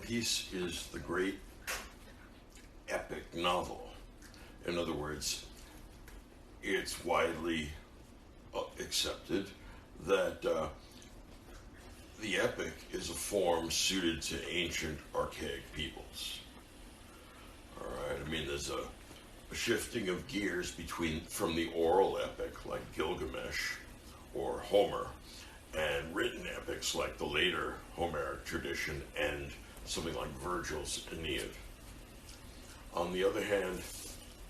Piece is the great epic novel. In other words, it's widely accepted that the epic is a form suited to ancient, archaic peoples. All right, I mean, there's a shifting of gears from the oral epic like Gilgamesh or Homer, and written epics like the later Homeric tradition and something like Virgil's Aeneid. On the other hand,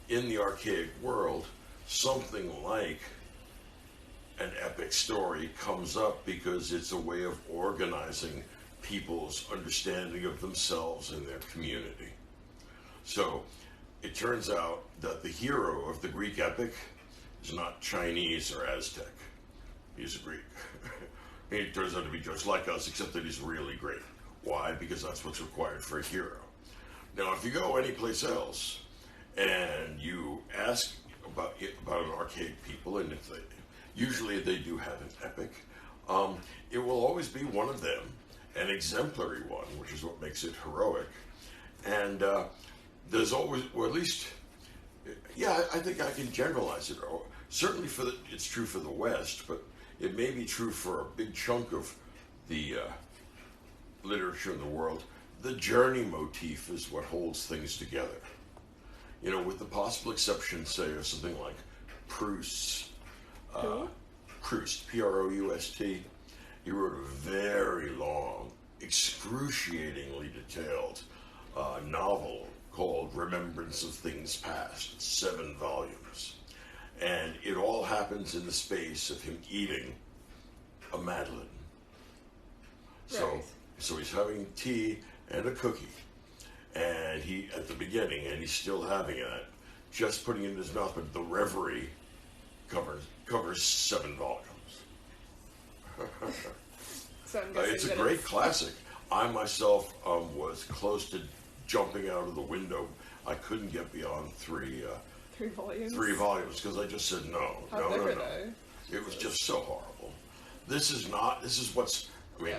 in the archaic world, something like an epic story comes up because it's a way of organizing people's understanding of themselves and their community. So it turns out that the hero of the Greek epic is not Chinese or Aztec. He's a Greek. He turns out to be just like us, except that he's really great. Why? Because that's what's required for a hero. Now, if you go anyplace else and you ask about an archaic people, and if usually they do have an epic, it will always be one of them, an exemplary one, which is what makes it heroic. And there's always, or at least, yeah, I think I can generalize it. Certainly it's true for the West, but it may be true for a big chunk of the literature in the world. The journey motif is what holds things together. You know, with the possible exception, say, of something like Proust. Proust, P-R-O-U-S-T. He wrote a very long, excruciatingly detailed novel called Remembrance of Things Past. It's 7 volumes. And it all happens in the space of him eating a madeleine. Right. So he's having tea and a cookie, and he at the beginning, and he's still having it, just putting it in his mouth. But the reverie covers 7 volumes. So it's a great classic. I myself was close to jumping out of the window. I couldn't get beyond 3 volumes. 3 volumes because I just said no. How thick are they? It was just so horrible. This is what's, I mean,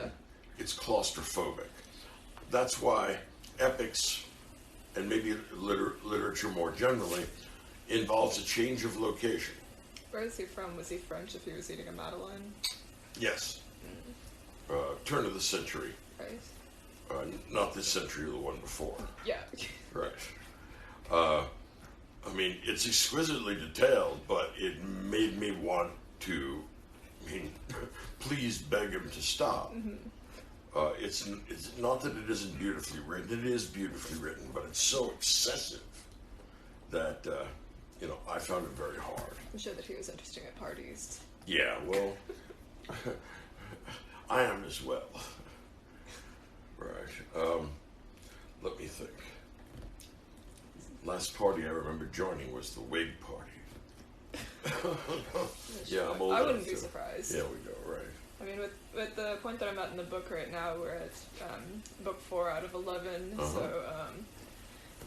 it's claustrophobic. That's why epics, and maybe literature more generally, involves a change of location. Where is he from? Was he French if he was eating a madeleine? Yes. Turn of the century. Right. Not this century, the one before. Yeah. Right. I mean, it's exquisitely detailed, but it made me want to, please beg him to stop. Mm-hmm. It's not that it isn't beautifully written. It is beautifully written, but it's so excessive that, I found it very hard. I'm sure that he was interesting at parties. Yeah, well, I am as well. Right. Let me think. Last party I remember joining was the Whig party. Yeah, I'm old. I wouldn't be surprised. Yeah, we go, right. I mean, with the point that I'm at in the book right now, we're at book 4 out of 11. Uh-huh. So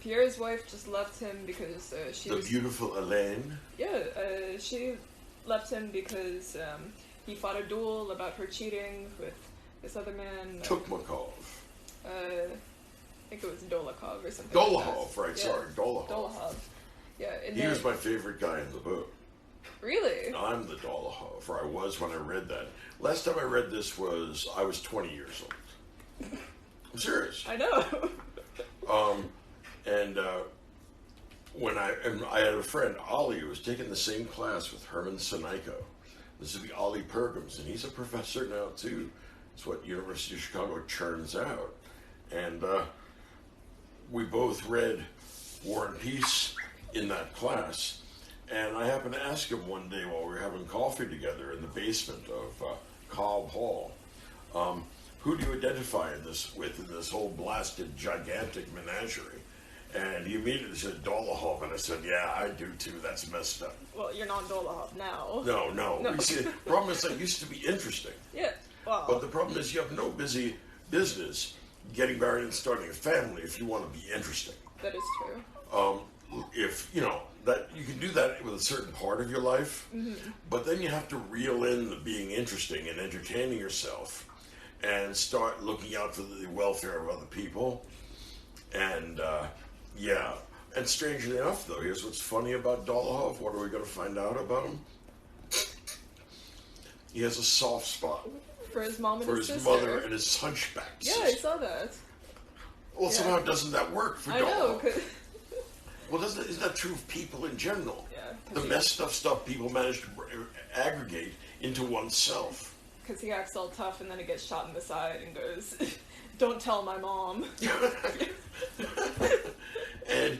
Pierre's wife just left him because she was... The beautiful Elaine? Yeah, she left him because he fought a duel about her cheating with this other man. Tukmakov. I think it was Dolokhov or something. Dolokhov, right, yeah. Sorry, Dolokhov. Dolokhov. Yeah, he was my favorite guy in the book. Really? I'm the Dolokhov, or I was when I read that. Last time I read this I was 20 years old. I'm serious. I know. When I had a friend, Ollie, who was taking the same class with Herman Seniko. This is the Ollie Pergams, and he's a professor now too. It's what University of Chicago churns out. And we both read War and Peace in that class. And I happened to ask him one day while we were having coffee together in the basement of Cobb Hall, who do you identify in this whole blasted gigantic menagerie? And he immediately said Dolokhov, and I said, yeah, I do too, that's messed up. Well, you're not Dolokhov now. No. You see, the problem is that used to be interesting. Yeah, wow. But the problem is you have no busy business getting married and starting a family if you want to be interesting. That is true. If, that you can do that with a certain part of your life, mm-hmm. But then you have to reel in the being interesting and entertaining yourself and start looking out for the welfare of other people. And yeah, and strangely enough, though, here's what's funny about Dolohov. What are we going to find out about him? He has a soft spot For his mom and for his his sister. mother and his hunchback Yeah, sister. I saw that. Well, somehow doesn't that work for I know, Dolohov? 'cause Well, isn't that true of people in general? Yeah, The messed up stuff people manage to aggregate into oneself. because he acts all tough and then he gets shot in the side and goes, "Don't tell my mom." And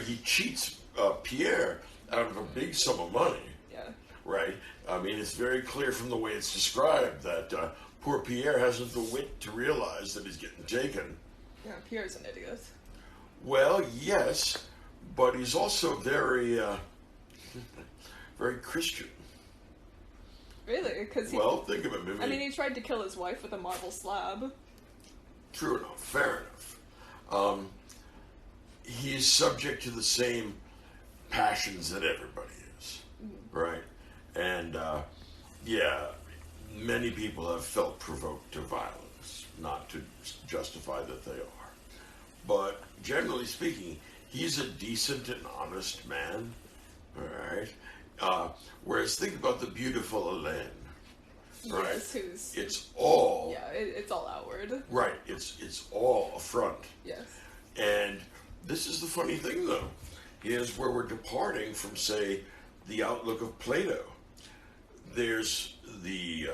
he cheats Pierre out of a big sum of money, Yeah. right? I mean, it's very clear from the way it's described that poor Pierre hasn't the wit to realize that he's getting taken. Yeah, Pierre's an idiot. Well, yes, but he's also very, very Christian. Really? Because Well, think of it. I mean, he tried to kill his wife with a marble slab. True enough, fair enough. He's subject to the same passions that everybody is, right? And yeah, many people have felt provoked to violence, not to justify that they are. But generally speaking, he's a decent and honest man, all right? Whereas think about the beautiful Hélène, right? Yes, who's... It's all... Yeah, it's all outward. Right, it's all a front. Yes. And this is the funny thing, though, is where we're departing from, say, the outlook of Plato. There's the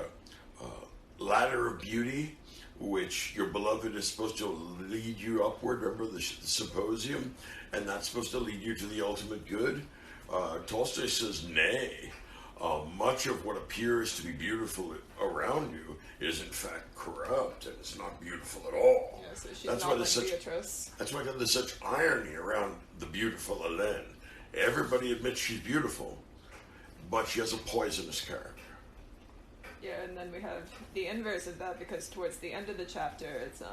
ladder of beauty, which your beloved is supposed to lead you upward. Remember the symposium? And that's supposed to lead you to the ultimate good. Tolstoy says, nay. Much of what appears to be beautiful around you is in fact corrupt, and it's not beautiful at all. Yeah, so she's That's not why like there's Beatrice. That's why there's such irony around the beautiful Hélène. Everybody admits she's beautiful, but she has a poisonous character. Yeah, and then we have the inverse of that, because towards the end of the chapter, it's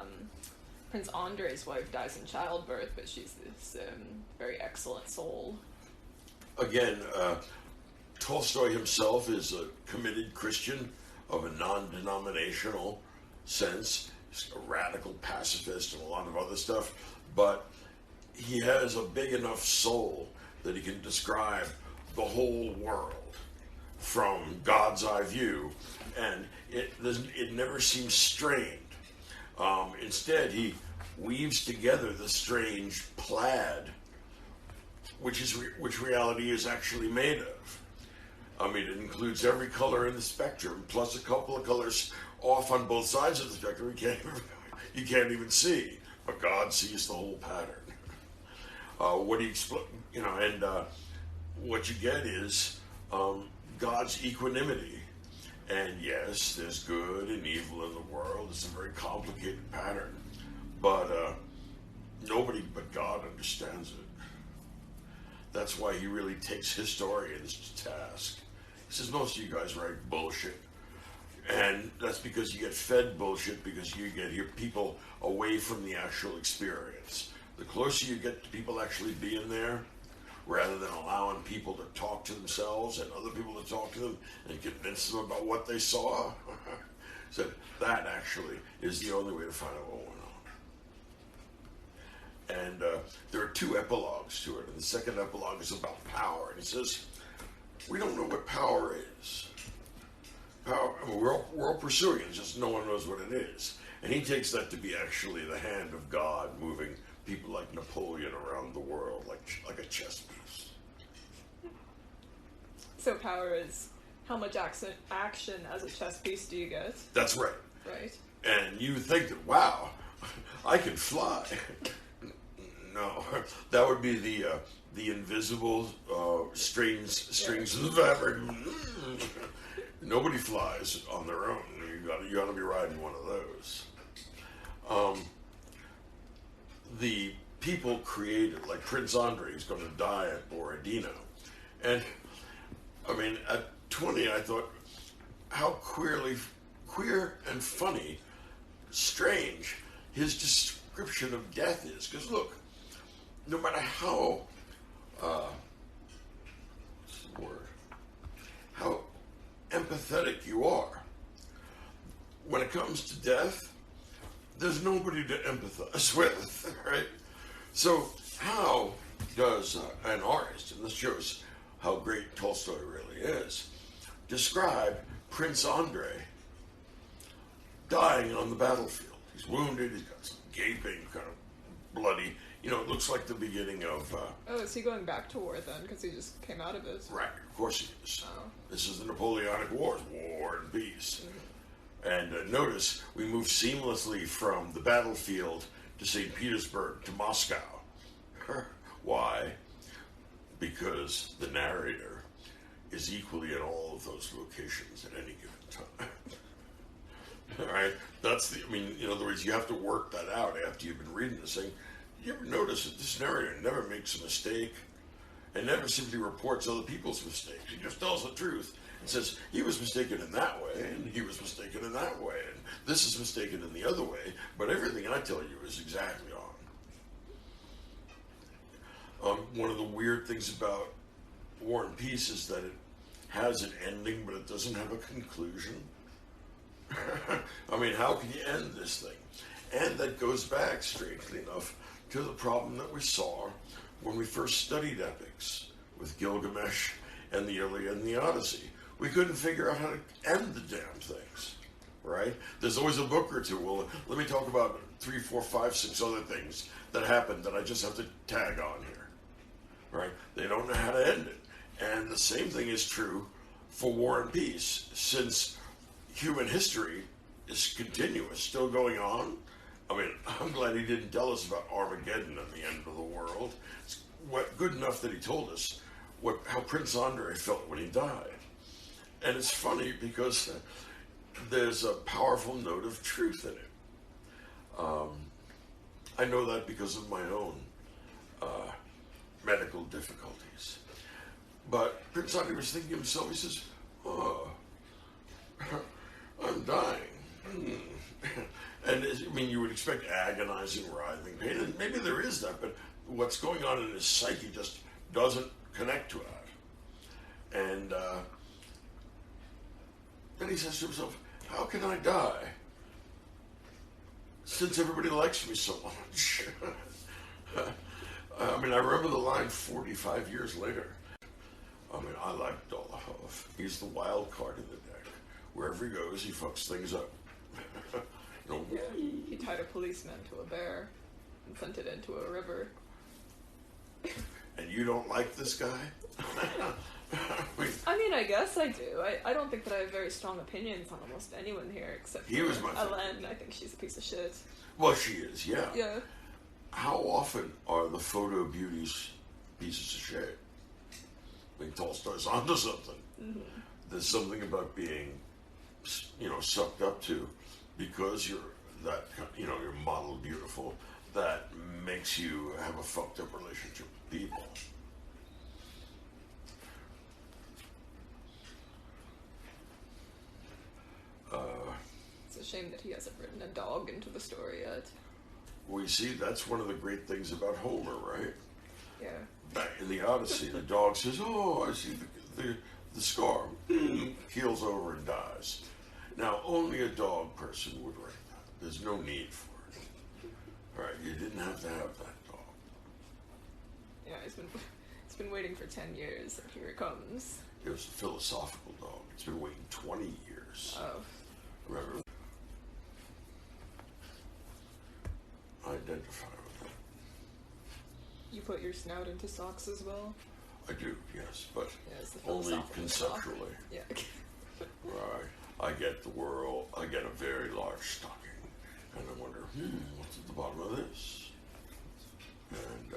Prince Andrei's wife dies in childbirth, but she's this very excellent soul. Again, Tolstoy himself is a committed Christian of a non-denominational sense. He's a radical pacifist and a lot of other stuff, but he has a big enough soul that he can describe the whole world from God's eye view, and it never seems strained. Instead, he weaves together the strange plaid, which reality is actually made of. I mean, it includes every color in the spectrum, plus a couple of colors off on both sides of the spectrum you can't even see, but God sees the whole pattern. What he and what you get is God's equanimity. And yes, there's good and evil in the world. It's a very complicated pattern, but nobody but God understands it. That's why he really takes historians to task. He says, most of you guys write bullshit. And that's because you get fed bullshit, because you get your people away from the actual experience. The closer you get to people actually being there, rather than allowing people to talk to themselves and other people to talk to them and convince them about what they saw, so that actually is the only way to find out what went on. And there are two epilogues to it, and the second epilogue is about power. And he says, we don't know what power is. Power, I mean, we're all pursuing it, just no one knows what it is. And he takes that to be actually the hand of God moving people like Napoleon around the world, like a chess piece. So power is how much action as a chess piece do you get? That's right. Right. And you think that, wow, I can fly. No, that would be the invisible strings of the fabric. Nobody flies on their own. You got to be riding one of those. The people created, like Prince Andrei, is going to die at Borodino, and I mean, at 20, I thought, how queer and funny, strange his description of death is. Because look, no matter how, what's the word? How empathetic you are, when it comes to death, there's nobody to empathize with, right? So how does an artist, and this shows how great Tolstoy really is, describe Prince Andrei dying on the battlefield? He's wounded, he's got some gaping, kind of bloody, you know, it looks like the beginning of... oh, is he going back to war then? Because he just came out of it. Right, of course he is. Oh. This is the Napoleonic Wars, war and peace. Mm-hmm. And notice we move seamlessly from the battlefield to St. Petersburg to Moscow. Why? Because the narrator is equally in all of those locations at any given time. All right? That's the, I mean, in other words, you have to work that out after you've been reading this thing. You ever notice that this narrator never makes a mistake and never simply reports other people's mistakes? He just tells the truth and says, he was mistaken in that way, and he was mistaken in that way, and this is mistaken in the other way, but everything I tell you is exactly on. One of the weird things about War and Peace is that it has an ending, but it doesn't have a conclusion. I mean, how can you end this thing? And that goes back, strangely enough, to the problem that we saw when we first studied epics with Gilgamesh and the Iliad and the Odyssey. We couldn't figure out how to end the damn things, right? There's always a book or two. Well, let me talk about 3, 4, 5, 6 other things that happened that I just have to tag on here, right? They don't know how to end it. And the same thing is true for War and Peace, since human history is continuous, still going on. I mean, I'm glad he didn't tell us about Armageddon and the end of the world. It's good enough that he told us how Prince Andrei felt when he died. And it's funny because there's a powerful note of truth in it. I know that because of my own medical difficulties. But Prince Andrei was thinking to himself, he says, oh, I'm dying. And I mean, you would expect agonizing, writhing pain, and maybe there is that, but what's going on in his psyche just doesn't connect to that. And then he says to himself, how can I die since everybody likes me so much? I mean, I remember the line 45 years later. I mean, I like Dolokhov. He's the wild card in the deck. Wherever he goes, he fucks things up. You know, yeah, he tied a policeman to a bear and sent it into a river. And you don't like this guy? I mean, I guess I do. I don't think that I have very strong opinions on almost anyone here, except for Ellen. I think she's a piece of shit. Well, she is, yeah. Yeah. How often are the photo beauties pieces of shit? I mean, Tolstoy's onto something. Mm-hmm. There's something about being, you know, sucked up to because you're that, you know, you're model beautiful, that makes you have a fucked up relationship with people. It's a shame that he hasn't written a dog into the story yet. Well, you see, that's one of the great things about Homer, right? Yeah. Back in the Odyssey, the dog says, oh, I see the scar, keels over and dies. Now, only a dog person would write that. There's no need for it. All right, you didn't have to have that dog. Yeah, it's been waiting for 10 years, and here it comes. It was a philosophical dog. It's been waiting 20 years. Oh. Remember? Identify with that. You put your snout into socks as well? I do, yes, but yeah, only conceptually. Yeah. Right. I get a very large stocking, and I wonder, what's at the bottom of this? And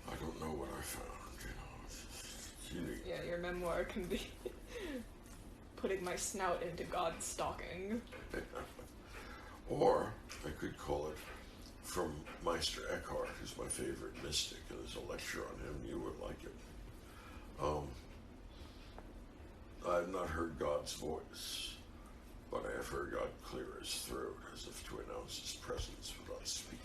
I don't know what I found, you know, it's unique. Yeah, your memoir can be putting my snout into God's stocking. Or I could call it From Meister Eckhart, who's my favorite mystic, and there's a lecture on him, you would like it. I have not heard God's voice, but I have heard God clear his throat as if to announce his presence without speaking.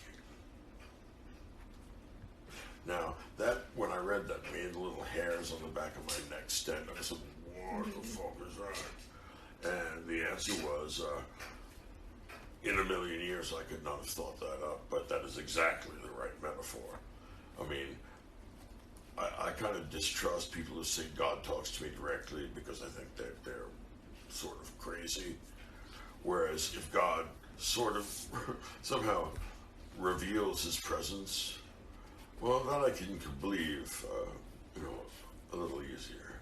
Now, that, when I read that, made little hairs on the back of my neck stand up. I said, what the fuck is that? And the answer was, in a million years I could not have thought that up, but that is exactly the right metaphor. I mean, I kind of distrust people who say God talks to me directly because I think that they're sort of crazy. Whereas if God sort of somehow reveals his presence, well, that I can believe, a little easier.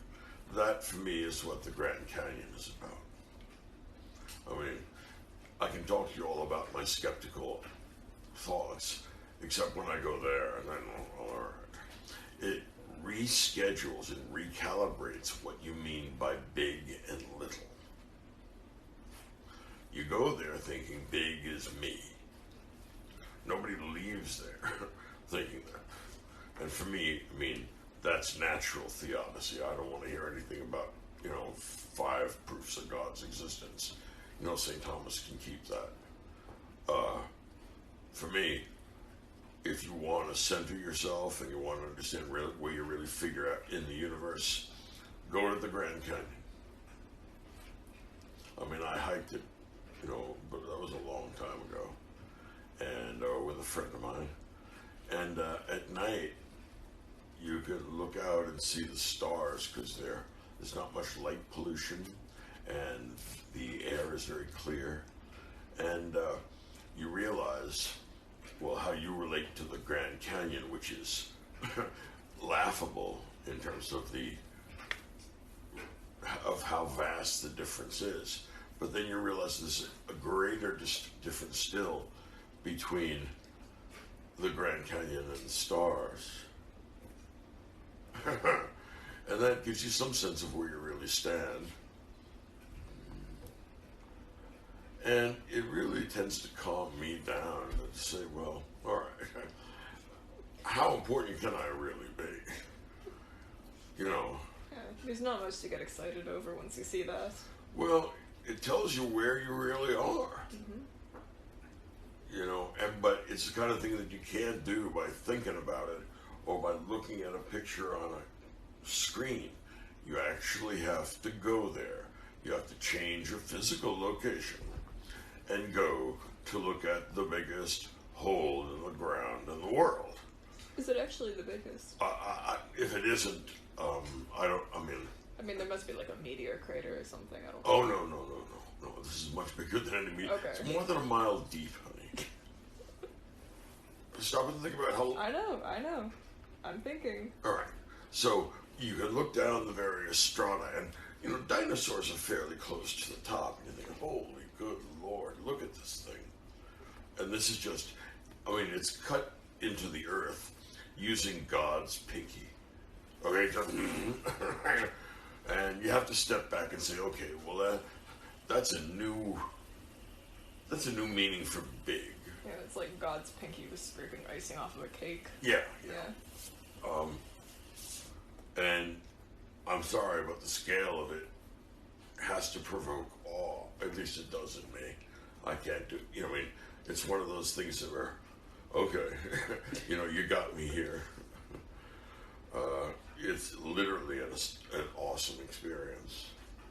That for me is what the Grand Canyon is about. I mean, I can talk to you all about my skeptical thoughts, except when I go there, and then, all right. It reschedules and recalibrates what you mean by big and little. You go there thinking big is me. Nobody leaves there thinking that. And for me, I mean, that's natural theodicy. I don't want to hear anything about, 5 proofs of God's existence. St. Thomas can keep that. For me, if you want to center yourself and you want to understand where you really figure out in the universe, go to the Grand Canyon. I mean, I hiked it, but that was a long time ago, and with a friend of mine. And at night, you can look out and see the stars because there's not much light pollution, and the air is very clear, and you realize, well, how you relate to the Grand Canyon, which is laughable in terms of how vast the difference is. But then you realize there's a greater difference still between the Grand Canyon and the stars. And that gives you some sense of where you really stand. And it really tends to calm me down and say, well, all right, how important can I really be? Yeah, there's not much to get excited over once you see that. Well, it tells you where you really are. But it's the kind of thing that you can't do by thinking about it or by looking at a picture on a screen. You actually have to go there. You have to change your physical location and go to look at the biggest hole in the ground in the world. Is it actually the biggest? If it isn't, I mean, there must be like a meteor crater or something. I don't. Oh, no. This is much bigger than any meteor. Okay. It's more than a mile deep, honey. Stop and think about how... I know. I'm thinking. All right. So you can look down the various strata, and, dinosaurs are fairly close to the top, and you think, holy good Lord, look at this thing. And this is just, it's cut into the earth using God's pinky. Okay? And you have to step back and say, okay, well, that's a new meaning for big. Yeah, it's like God's pinky was scraping icing off of a cake. Yeah. And I'm sorry, but the scale of it has to provoke awe. At least it does in me. I can't do, it's one of those things that are, okay, you got me here. It's literally an awesome experience.